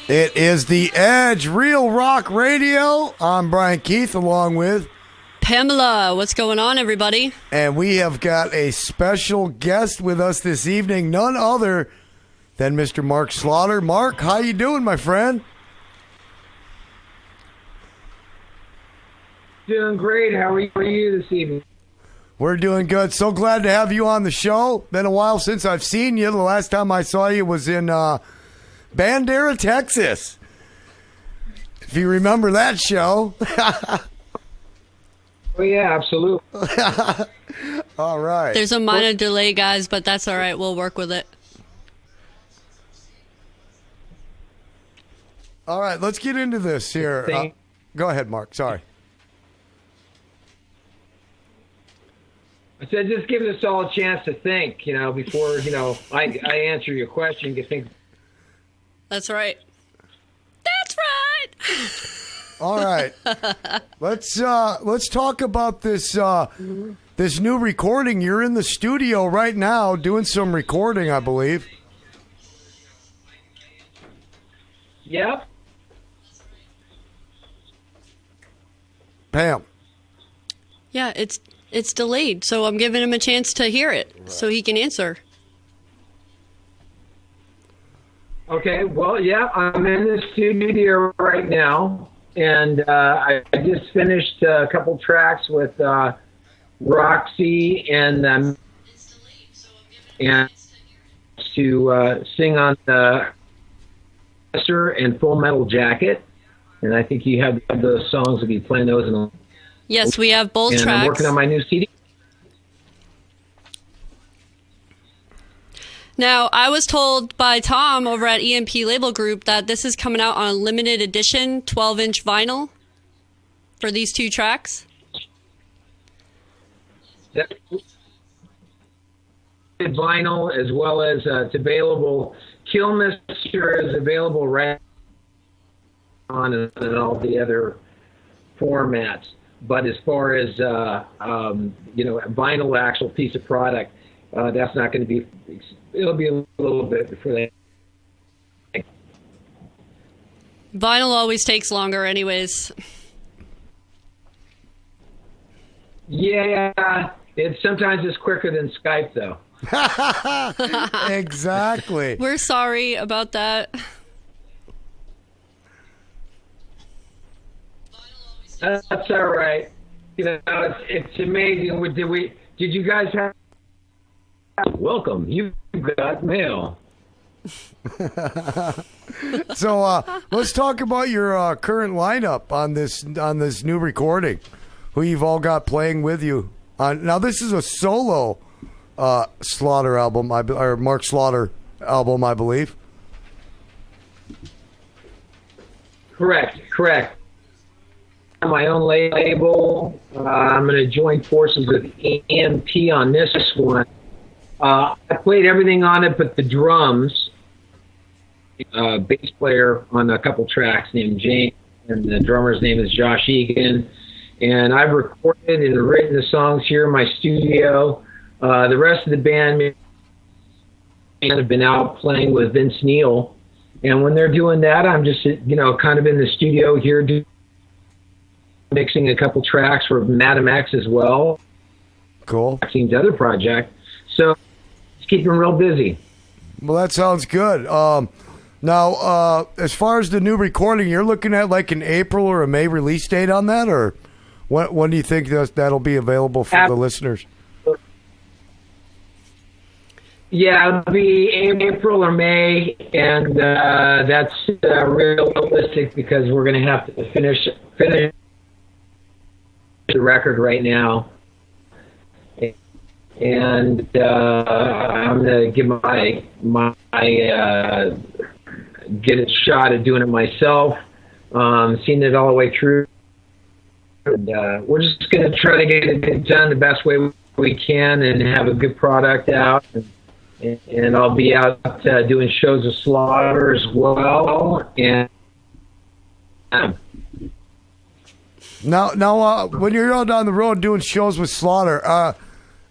It is The Edge, Real Rock Radio. I'm Brian Keith along with Pamela. What's going on, everybody? And we have got a special guest with us this evening, none other than Mr. Mark Slaughter. Mark, how you doing, my friend? Doing great. How are you this evening? We're doing good. So glad to have you on the show. Been a while since I've seen you. The last time I saw you was in Bandera, Texas. If you remember that show. Oh, yeah, absolutely. All right. There's a minor delay, guys, but that's all right. We'll work with it. All right, let's get into this here. Go ahead, Mark. Sorry. I said just giving us all a chance to think, before, I answer your question. You think. That's right. That's right. All right. Let's talk about this this new recording. You're in the studio right now doing some recording, I believe. Yep. Pam. Yeah, it's delayed, so I'm giving him a chance to hear it so he can answer. Okay, well, yeah, I'm in the studio right now, and I just finished a couple tracks with Roxy and to sing on the and Full Metal Jacket, and I think you have those songs. We'll be playing those in Yes, we have both tracks. I'm working on my new CD. Now, I was told by Tom over at EMP Label Group that this is coming out on a limited edition 12-inch vinyl for these two tracks. That vinyl, as well as it's available. Killmister is available right on and all the other formats. But as far as a vinyl actual piece of product, that's not going to be. It'll be a little bit before that. Vinyl always takes longer, anyways. Yeah, sometimes it's quicker than Skype, though. Exactly. We're sorry about that. That's all right. It's amazing. Did you guys have? Welcome. You got mail. So let's talk about your current lineup on this new recording. Who you've all got playing with you? Now this is a solo Slaughter album, or Mark Slaughter album, I believe. Correct. My own label. I'm going to join forces with EMP on this one. I played everything on it but the drums. Bass player on a couple tracks named James, and the drummer's name is Josh Egan. And I've recorded and written the songs here in my studio. The rest of the band have been out playing with Vince Neil. And when they're doing that, I'm just, kind of in the studio here mixing a couple tracks for Madam X as well. Cool. Maxim's other project. So it's keeping real busy. Well, that sounds good. Now, as far as the new recording, you're looking at like an April or a May release date on that, or when do you think that'll be available for the listeners? Yeah, it'll be April or May, and that's realistic because we're going to have to finish the record right now, and I'm gonna give my get a shot at doing it myself. Seen it all the way through, and we're just gonna try to get it done the best way we can and have a good product out. And I'll be out doing shows of Slaughter as well, and. Now, when you're out on the road doing shows with Slaughter,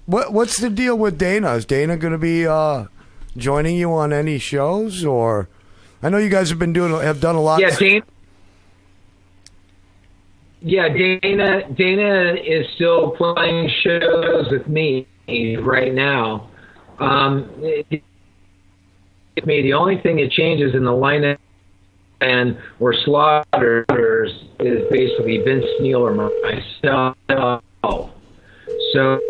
what's the deal with Dana? Is Dana going to be joining you on any shows, or I know you guys have done a lot. Yeah, Dana is still playing shows with me right now. The only thing that changes in the lineup and where Slaughters is basically Vince Neil or myself. So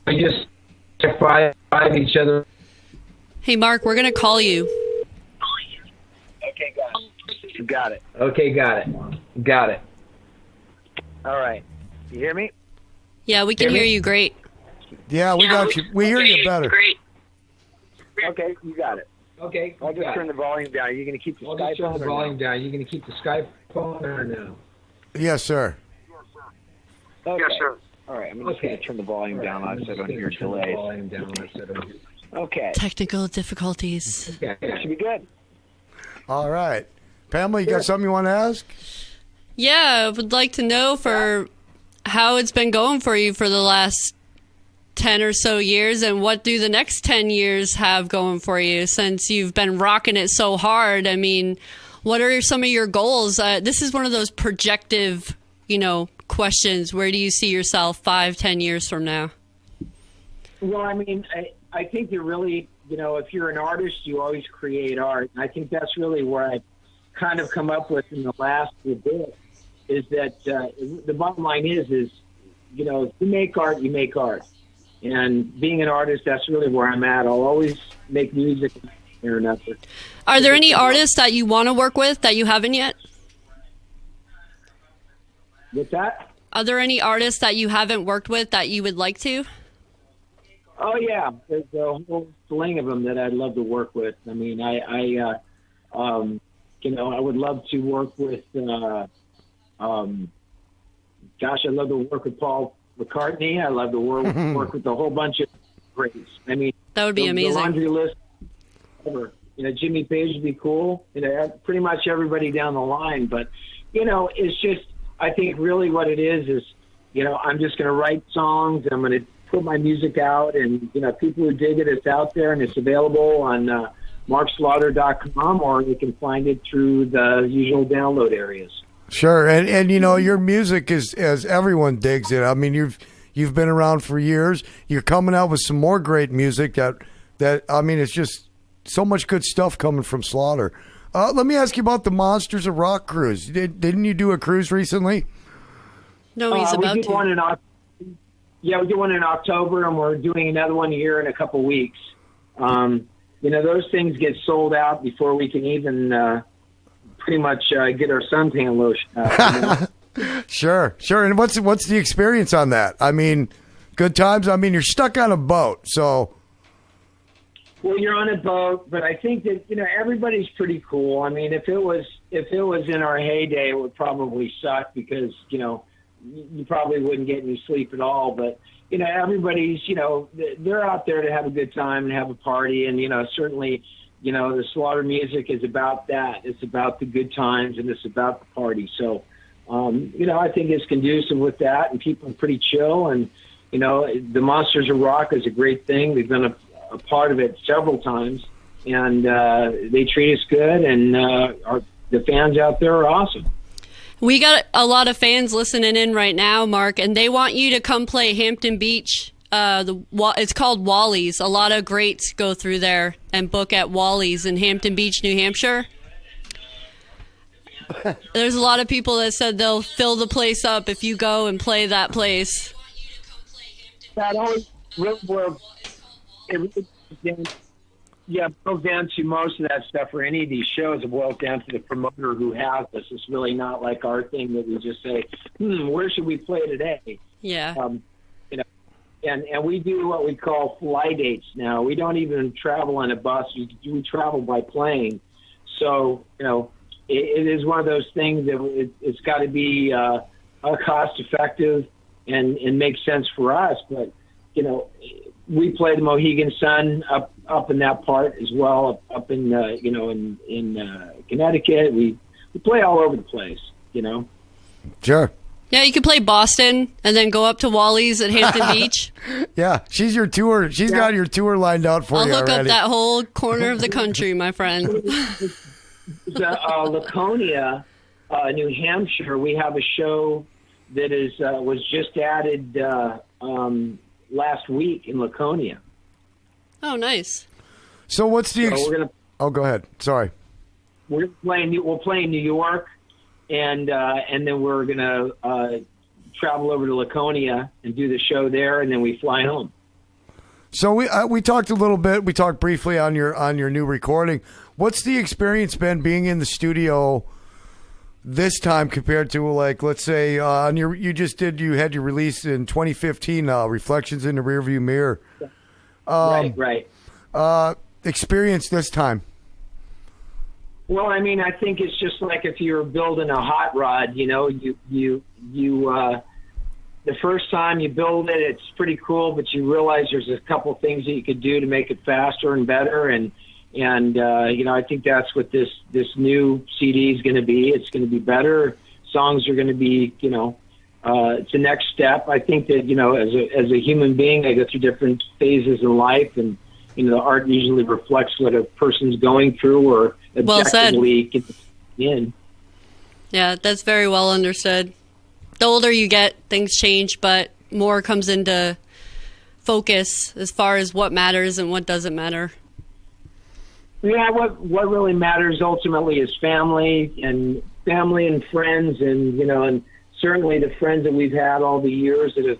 we just five each other. Hey, Mark, we're going to call you. Okay, got it. Got it. Okay, got it. All right. You hear me? Yeah, we can hear you great. Yeah, we got you. We hear you better. Great. Okay, you got it. Okay, I'll just turn the volume down. Are you going to keep the Skype turn on the volume down. You going to keep the Skype on or no? Yes, sir. Okay. Yes, sir. All right, I'm just going to turn the volume down. I said on your delays. Okay. Technical difficulties. That should be good. All right. Pamela, you got something you want to ask? Yeah, I would like to know for how it's been going for you for the last 10 or so years, and what do the next 10 years have going for you since you've been rocking it so hard? I mean, what are some of your goals? This is one of those projective, questions. Where do you see yourself 5-10 years from now? Well, I mean, I think you really, if you're an artist, you always create art. And I think that's really where I've kind of come up with in the last bit, is that the bottom line is if you make art, you make art. And being an artist, that's really where I'm at. I'll always make music or another. Are there any artists that you want to work with that you haven't yet? What's that? Are there any artists that you haven't worked with that you would like to? Oh, yeah. There's a whole sling of them that I'd love to work with. I mean, I would love to work with, I'd love to work with Paul McCartney. I love to work with a whole bunch of greats. I mean, that would be amazing. The laundry list. Jimmy Page would be cool. Pretty much everybody down the line. But it's just, I think really what it is, I'm just going to write songs and I'm going to put my music out, and people who dig it, it's out there and it's available on markslaughter.com, or you can find it through the usual download areas. Sure, and your music is, as everyone digs it. I mean, you've been around for years. You're coming out with some more great music that I mean, it's just so much good stuff coming from Slaughter. Let me ask you about the Monsters of Rock cruise. Didn't you do a cruise recently? No, he's about we did to. We did one in October, and we're doing another one here in a couple weeks. Those things get sold out before we can even pretty much get our suntan lotion out. Sure. And what's the experience on that? I mean, good times. I mean, you're stuck on a boat, so. Well, you're on a boat, but I think that everybody's pretty cool. I mean, if it was in our heyday, it would probably suck because you probably wouldn't get any sleep at all. But everybody's they're out there to have a good time and have a party, and certainly the Slaughter music is about that. It's about the good times and it's about the party. So I think it's conducive with that, and people are pretty chill. And the Monsters of Rock is a great thing. We've been a part of it several times, and they treat us good, and the fans out there are awesome. We got a lot of fans listening in right now, Mark, and they want you to come play Hampton Beach. It's called Wally's. A lot of greats go through there and book at Wally's in Hampton Beach, New Hampshire. There's a lot of people that said they'll fill the place up if you go and play that place. That always it boils down to most of that stuff for any of these shows. It boils down to the promoter who has us. It's really not like our thing that we just say, where should we play today? Yeah. And we do what we call fly dates now. We don't even travel on a bus. We travel by plane. So, it is one of those things that it's got to be cost effective and make sense for us. But, we play the Mohegan Sun up in that part as well, up in in Connecticut. We play all over the place, Sure. Yeah, you could play Boston and then go up to Wally's at Hampton Beach. Yeah, she's your tour. She's got your tour lined out for I'll you look already. up that whole corner of the country, my friend. Laconia, New Hampshire, we have a show that was just added last week in Laconia. Oh, nice. So what's the? So oh, go ahead. Sorry. we'll play in New York, and then we're gonna travel over to Laconia and do the show there, and then we fly home. So we talked a little bit. We talked briefly on your new recording. What's the experience been being in the studio this time compared to, like, let's say on you had your release in 2015, Reflections in the Rearview Mirror. Right. Experience this time. Well, I mean, I think it's just like if you're building a hot rod, you the first time you build it, it's pretty cool, but you realize there's a couple things that you could do to make it faster and better. And I think that's what this new CD is going to be. It's going to be better. Songs are going to be, it's the next step. I think that, as a human being, I go through different phases in life, and, the art usually reflects what a person's going through or objectively in. Yeah, that's very well understood. The older you get, things change, but more comes into focus as far as what matters and what doesn't matter. Yeah, what really matters ultimately is family and friends, and certainly the friends that we've had all the years that have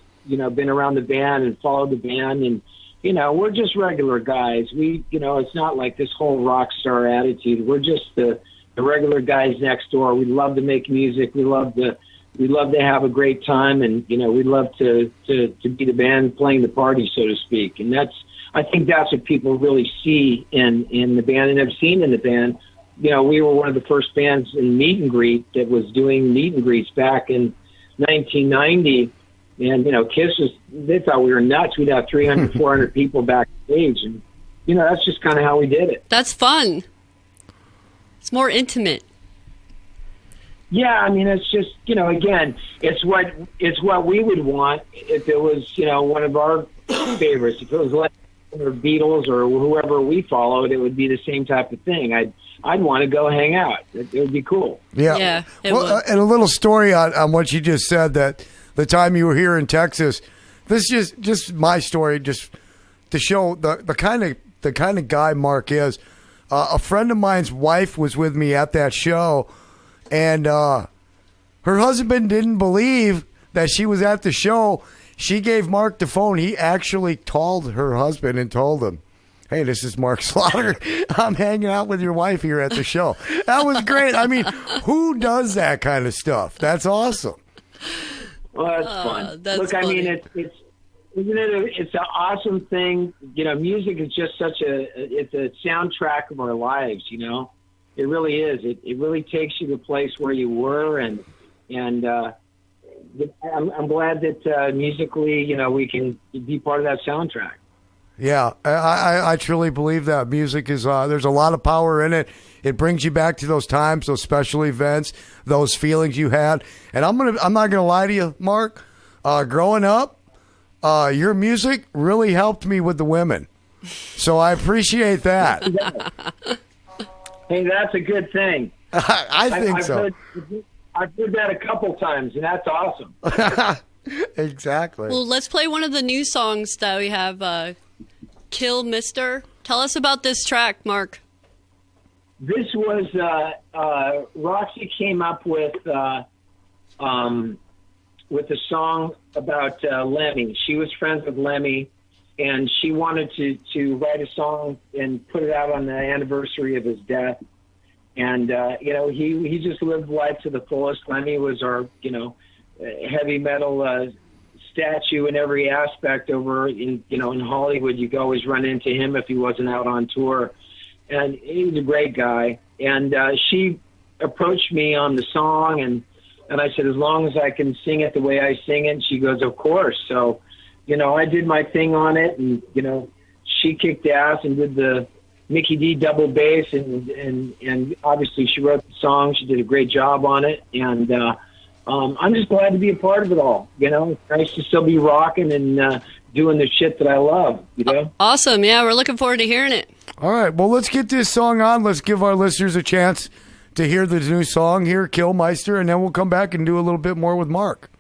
been around the band and followed the band, and we're just regular guys. It's not like this whole rock star attitude. We're just the regular guys next door. We love to make music. We love to have a great time, and we love to be the band playing the party, so to speak. And I think that's what people really see in the band and have seen in the band. We were one of the first bands in meet and greet that was doing meet and greets back in 1990. And, Kiss they thought we were nuts. We'd have 300, 400 people backstage. And, that's just kind of how we did it. That's fun. It's more intimate. Yeah, I mean, it's just, again, it's what we would want if it was, one of our favorites. If it was like or Beatles or whoever we followed, it would be the same type of thing. I'd want to go hang out. It would be cool. Yeah. Well, and a little story on what you just said, that the time you were here in Texas, this is just my story, just to show the kind of guy Mark is. A friend of mine's wife was with me at that show, and her husband didn't believe that she was at the show. She gave Mark the phone. He actually called her husband and told him, "Hey, this is Mark Slaughter. I'm hanging out with your wife here at the show." That was great. I mean, who does that kind of stuff? That's awesome. Well, that's fun. That's Look, I funny. mean, it's an awesome thing. Music is just it's a soundtrack of our lives. It really is. It really takes you to a place where you were, and I'm glad that musically, we can be part of that soundtrack. Yeah, I truly believe that music is. There's a lot of power in it. It brings you back to those times, those special events, those feelings you had. And I'm not gonna lie to you, Mark. Growing up, your music really helped me with the women. So I appreciate that. Hey, that's a good thing. I think so. I've heard that a couple times, and that's awesome. Exactly. Well, let's play one of the new songs that we have, Kill Mister. Tell us about this track, Mark. This was Roxy came up with a song about Lemmy. She was friends with Lemmy, and she wanted to write a song and put it out on the anniversary of his death. And he just lived life to the fullest. Lemmy was our heavy metal statue in every aspect over in Hollywood. You could always run into him if he wasn't out on tour. And he was a great guy. And she approached me on the song, and I said, as long as I can sing it the way I sing it. And she goes, of course. So, I did my thing on it, and, she kicked ass and did the Mickey D double bass, and obviously she wrote the song. She did a great job on it. And I'm just glad to be a part of it all. You know, it's nice to still be rocking and doing the shit that I love. You know, Awesome. Yeah, we're looking forward to hearing it. All right, well, let's get this song on. Let's give our listeners a chance to hear the new song here, Killmeister, and then we'll come back and do a little bit more with Mark.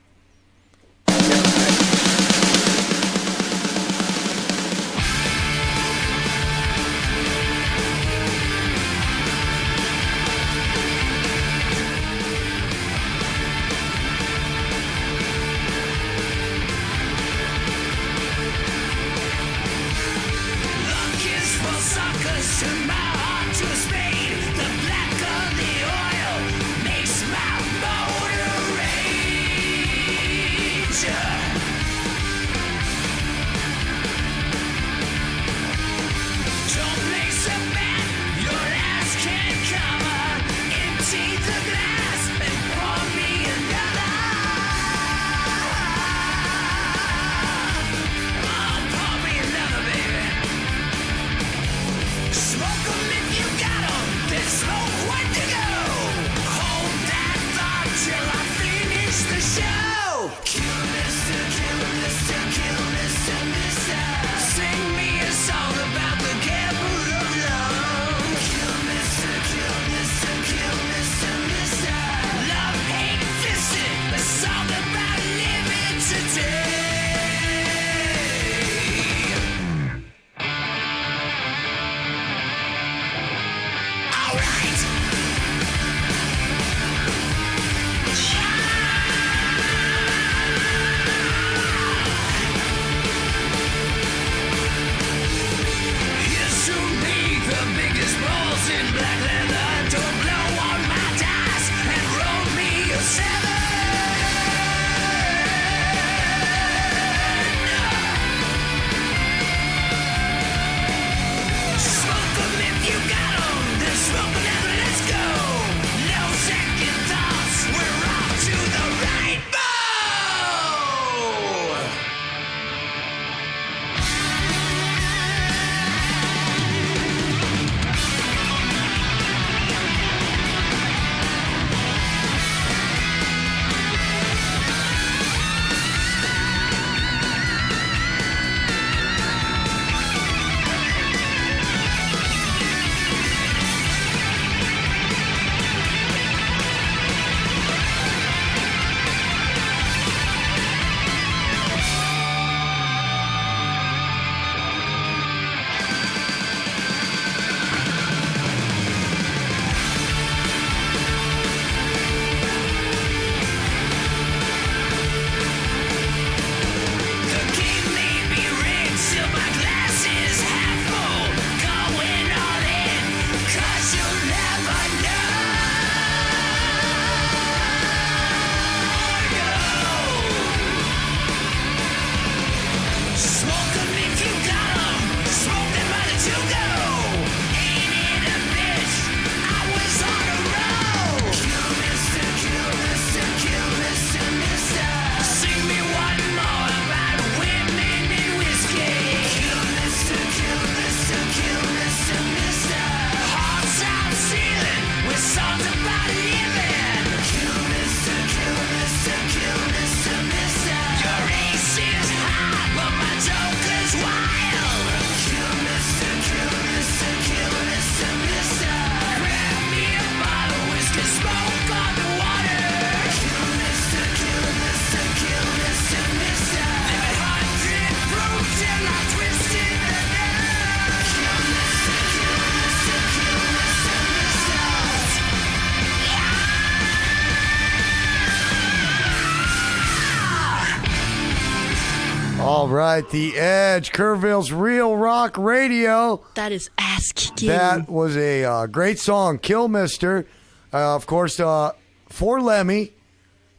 All right, The Edge, Kerrville's Real Rock Radio. That is ass kicking. That was a great song, Killmeister. Of course, for Lemmy.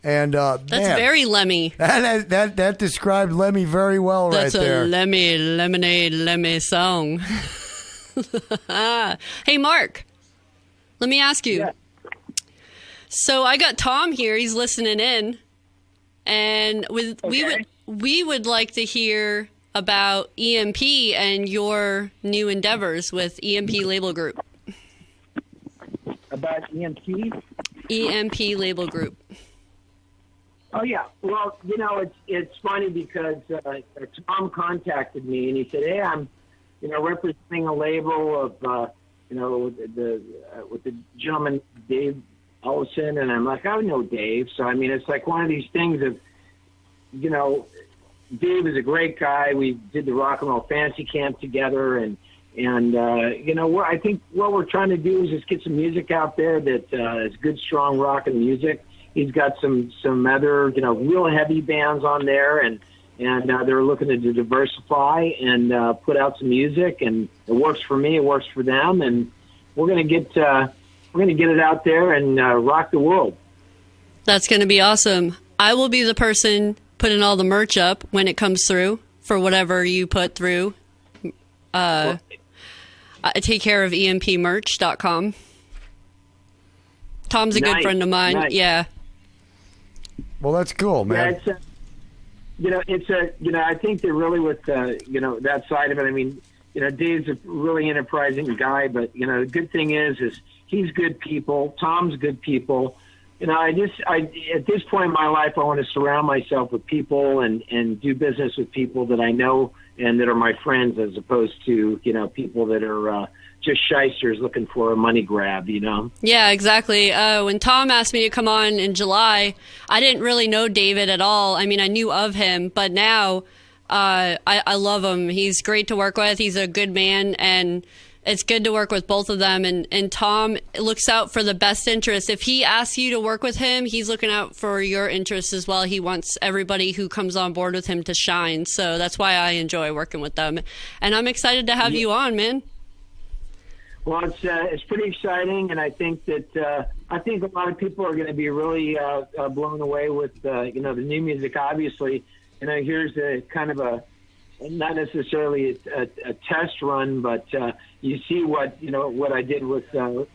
And that's man, very Lemmy. That described Lemmy very well. That's right there. That's a Lemmy, Lemonade, Lemmy song. Hey, Mark, let me ask you. Yeah. So I got Tom here. He's listening in. And we would like to hear about EMP and your new endeavors with EMP Label Group. About EMP? EMP Label Group. Oh yeah. Well, it's funny because Tom contacted me and he said, "Hey, I'm, representing a label of, with the gentleman Dave Ellison," and I'm like, "I know Dave." So I mean, it's like one of these things of, Dave is a great guy. We did the Rock and Roll Fantasy Camp together, and I think what we're trying to do is just get some music out there that is good, strong rock and music. He's got some other, real heavy bands on there, and they're looking to diversify and put out some music, and it works for me, it works for them, and we're gonna get it out there and rock the world. That's going to be awesome. I will be the person putting all the merch up when it comes through for whatever you put through. I take care of empmerch.com. Tom's a good friend of mine. Nice. Yeah. Well, that's cool, man. Yeah, I think that really with, that side of it, I mean, Dave's a really enterprising guy, but, the good thing is he's good people. Tom's good people. At this point in my life, I want to surround myself with people and do business with people that I know and that are my friends, as opposed to, people that are just shysters looking for a money grab, Yeah, exactly. When Tom asked me to come on in July, I didn't really know David at all. I mean, I knew of him, but now I love him. He's great to work with. He's a good man, and it's good to work with both of them. And Tom looks out for the best interest. If he asks you to work with him, he's looking out for your interests as well. He wants everybody who comes on board with him to shine. So that's why I enjoy working with them. And I'm excited to have you on, man. Well, it's pretty exciting, and I think that a lot of people are going to be really blown away with the new music. Obviously, here's a kind of a not necessarily a test run, but you see what I did with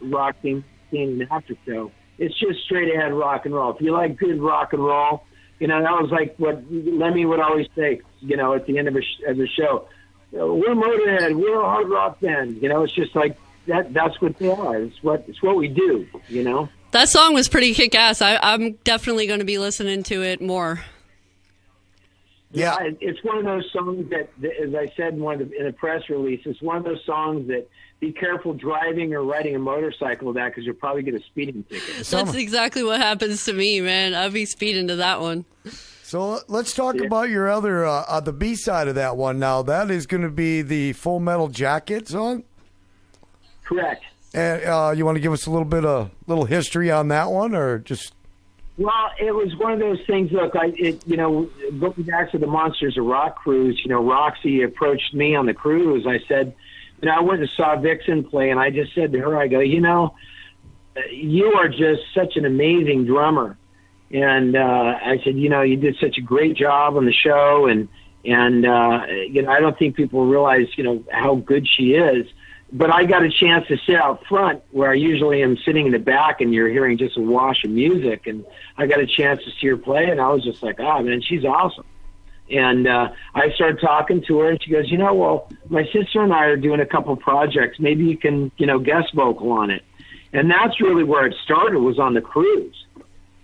Rock Scene and After Show. It's just straight ahead rock and roll. If you like good rock and roll, that was like what Lemmy would always say. At the end of the show, we're Motorhead, we're a hard rock band. It's just like. That's what they are. It's what we do, That song was pretty kick-ass. I'm definitely going to be listening to it more. Yeah. It's one of those songs that as I said in a press release, it's one of those songs that be careful driving or riding a motorcycle with that, because you'll probably get a speeding ticket. That's exactly what happens to me, man. I'll be speeding to that one. So let's talk about your other, the B side of that one now. That is going to be the Full Metal Jacket song? Correct. And you want to give us a little history on that one, or just? Well, it was one of those things. Look, going back to the Monsters of Rock cruise, Roxy approached me on the cruise. I said, I went and saw Vixen play, and I just said to her, I go, you are just such an amazing drummer. And I said, you did such a great job on the show, and I don't think people realize, how good she is. But I got a chance to sit out front where I usually am sitting in the back, and you're hearing just a wash of music. And I got a chance to see her play, and I was just like, oh, man, she's awesome. And I started talking to her, and she goes, well, my sister and I are doing a couple projects. Maybe you can, guest vocal on it. And that's really where it started, was on the cruise.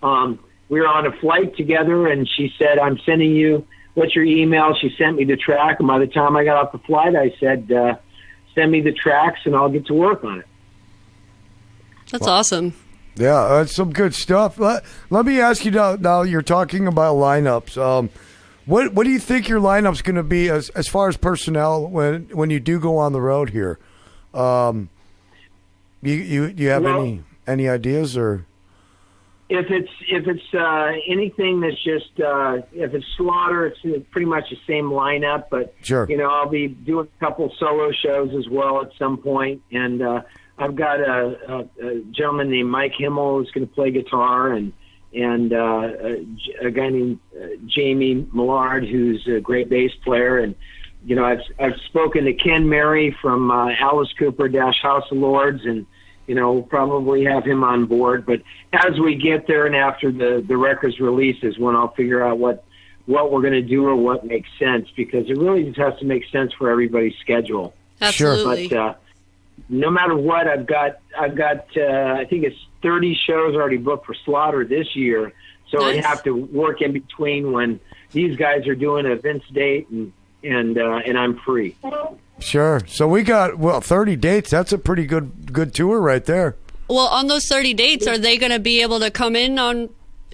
We were on a flight together, and she said, I'm sending you, what's your email? She sent me the track, and by the time I got off the flight, I said, send me the tracks and I'll get to work on it. That's awesome. Yeah, that's some good stuff. Let me ask you now you're talking about lineups. What do you think your lineup's going to be as far as personnel when you do go on the road here? You have any ideas, or? If it's anything that's just if it's Slaughter, it's pretty much the same lineup. But sure, I'll be doing a couple solo shows as well at some point. And I've got a gentleman named Mike Himmel who's going to play guitar, and a guy named Jamie Millard who's a great bass player. And I've spoken to Ken Mary from Alice Cooper - House of Lords, and we'll probably have him on board. But as we get there and after the record's release is when I'll figure out what we're going to do or what makes sense, because it really just has to make sense for everybody's schedule. Absolutely. But no matter what, I've got I think it's 30 shows already booked for Slaughter this year, so Nice. I'd have to work in between when these guys are doing an events date and I'm free. Sure. So we got 30 dates. That's a pretty good tour right there. Well, on those 30 dates, are they going to be able to come in on?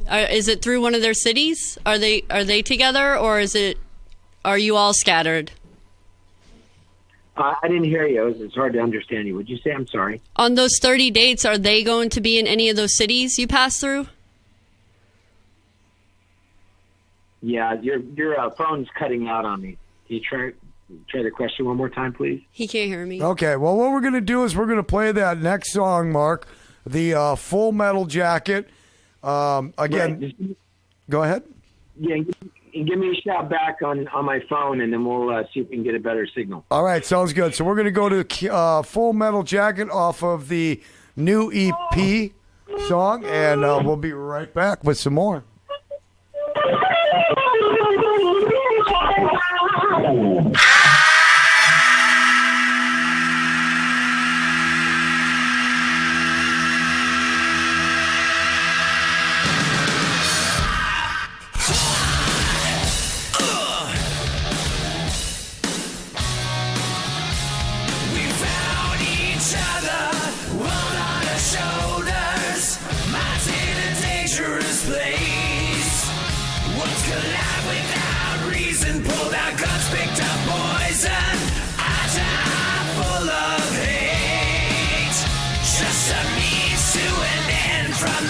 Is it through one of their cities? Are they together, or are you all scattered? I didn't hear you. It's hard to understand you. Would you say? I'm sorry. On those 30 dates, are they going to be in any of those cities you pass through? Yeah, your phone's cutting out on me. Can you try the question one more time, please? He can't hear me. Okay. Well, what we're going to do is we're going to play that next song, Mark, the Full Metal Jacket. Again, Right. go ahead. Yeah, and give me a shout back on my phone, and then we'll see if we can get a better signal. All right. Sounds good. So we're going to go to Full Metal Jacket off of the new EP song, and we'll be right back with some more.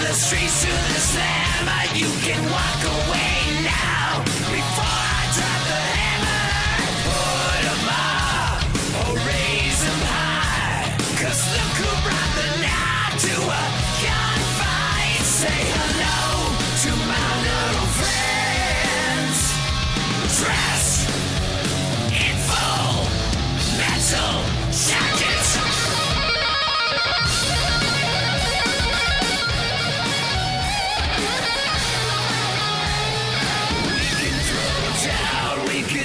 Streets to the slammer, you can walk away now. Before I drop the hammer, put 'em up or raise 'em high. 'Cause look who brought the night to a gunfight. Say hello to my little friends. Dress in full metal jackets.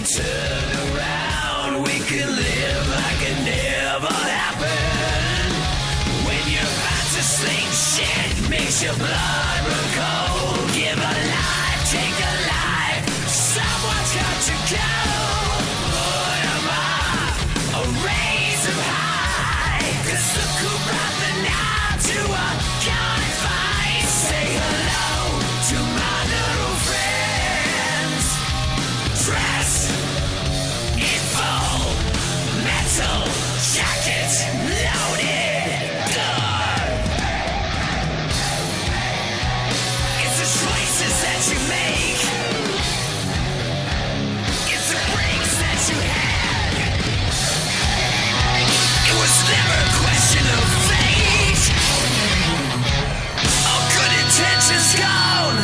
Turn around, we could live like it never happened. When you're about to sling shit, makes your blood run cold. Give a life, take a life, someone's got to go. Put 'em up, or raise 'em high. 'Cause look who brought the night to a gunfight. Say hello to my little friends. Dress metal jacket loaded. It's the choices that you make. It's the breaks that you had. It was never a question of fate. All good intentions gone.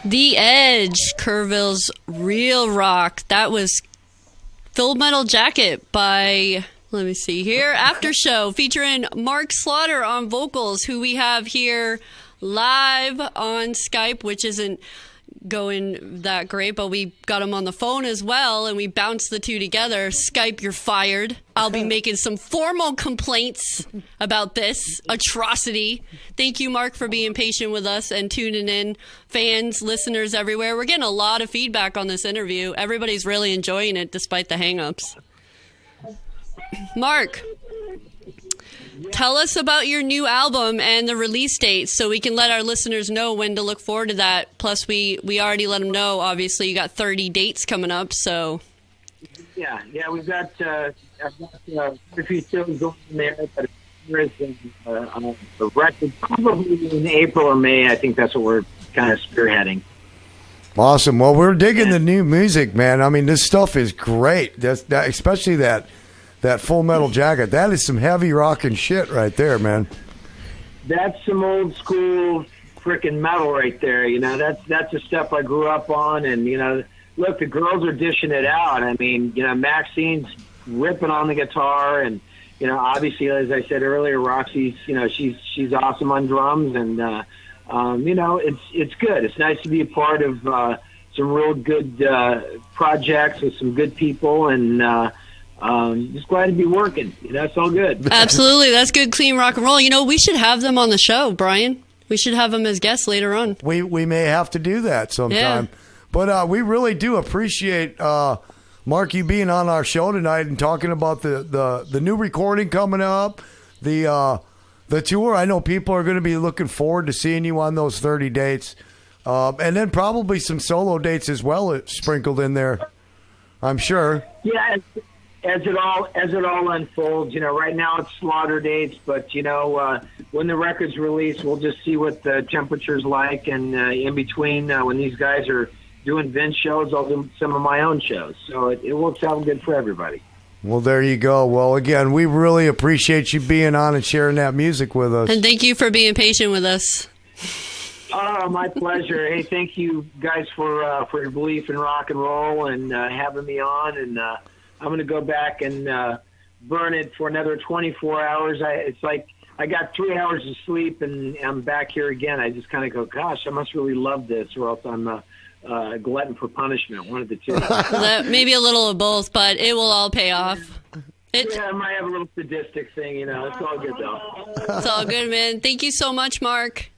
The Edge, Kerrville's Real Rock. That was Full Metal Jacket by, let me see here, After Show, featuring Mark Slaughter on vocals, who we have here live on Skype, which isn't going that great, but we got him on the phone as well, and we bounced the two together. Skype, you're fired. I'll be making some formal complaints about this atrocity. Thank you, Mark, for being patient with us and tuning in. Fans, listeners everywhere. We're getting a lot of feedback on this interview. Everybody's really enjoying it despite the hang-ups. Mark, tell us about your new album and the release date so we can let our listeners know when to look forward to that. Plus, we already let them know, obviously, you got 30 dates coming up, so... Yeah, we've got a few shows going in there, but there is a record probably in April or May. I think that's what we're kind of spearheading. Awesome. Well, we're digging the new music, man. I mean, this stuff is great. Especially that Full Metal Jacket. That is some heavy rocking shit right there, man. That's some old school freaking metal right there. You know, that's the stuff I grew up on, and you know. Look, the girls are dishing it out. I mean, you know, Maxine's ripping on the guitar, and you know, obviously, as I said earlier, Roxy's, you know, she's awesome on drums, and you know, it's good. It's nice to be a part of some real good projects with some good people, and just glad to be working. You know, it's all good. Absolutely, that's good, clean rock and roll. You know, we should have them on the show, Brian. We should have them as guests later on. We may have to do that sometime. Yeah. But we really do appreciate, Mark, you being on our show tonight and talking about the new recording coming up, the tour. I know people are going to be looking forward to seeing you on those 30 dates, and then probably some solo dates as well sprinkled in there, I'm sure. Yeah, as it all unfolds, you know, right now it's Slaughter dates, but you know, when the record's released, we'll just see what the temperature's like, and in between, when these guys are doing Vince shows, I'll do some of my own shows. So it works out good for everybody. Well, there you go. Well, again, we really appreciate you being on and sharing that music with us. And thank you for being patient with us. Oh, my pleasure. Hey, thank you guys for your belief in rock and roll and having me on. And I'm going to go back and burn it for another 24 hours. It's like I got 3 hours of sleep, and I'm back here again. I just kind of go, gosh, I must really love this, or else I'm glutton for punishment, one of the two. Maybe a little of both, but it will all pay off. Yeah, I might have a little sadistic thing, you know. It's all good, though. It's all good, man. Thank you so much, Mark.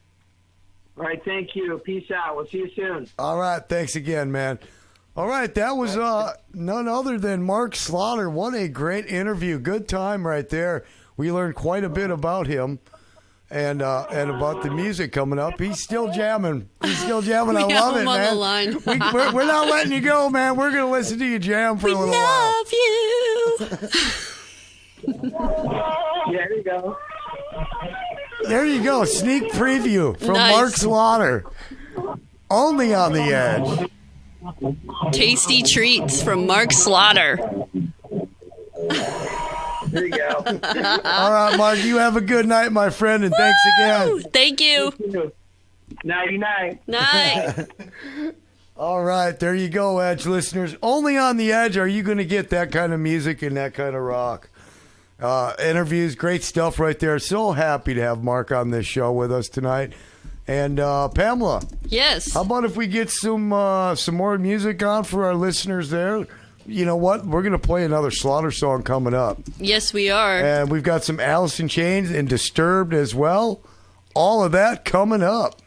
All right, thank you. Peace out. We'll see you soon. All right, thanks again, man. All right, that was none other than Mark Slaughter. What a great interview. Good time right there. We learned quite a bit about him. And about the music coming up. He's still jamming. I love it, man. On the line. We're not letting you go, man. We're going to listen to you jam for a little while. Love you. Yeah, there you go. There you go. Sneak preview from Nice. Mark Slaughter. Only on the edge. Tasty treats from Mark Slaughter. There you go. All right, Mark, you have a good night, my friend, and thanks again. Thank you. Nighty-night. Night. All right, there you go, Edge listeners. Only on the Edge are you going to get that kind of music and that kind of rock. Interviews, great stuff right there. So happy to have Mark on this show with us tonight. And Pamela, Yes. how about if we get some more music on for our listeners there? You know what? We're going to play another Slaughter song coming up. Yes, we are. And we've got some Alice in Chains and Disturbed as well. All of that coming up.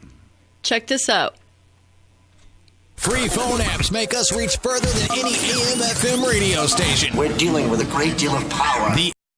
Check this out. Free phone apps make us reach further than any AM/FM radio station. We're dealing with a great deal of power. The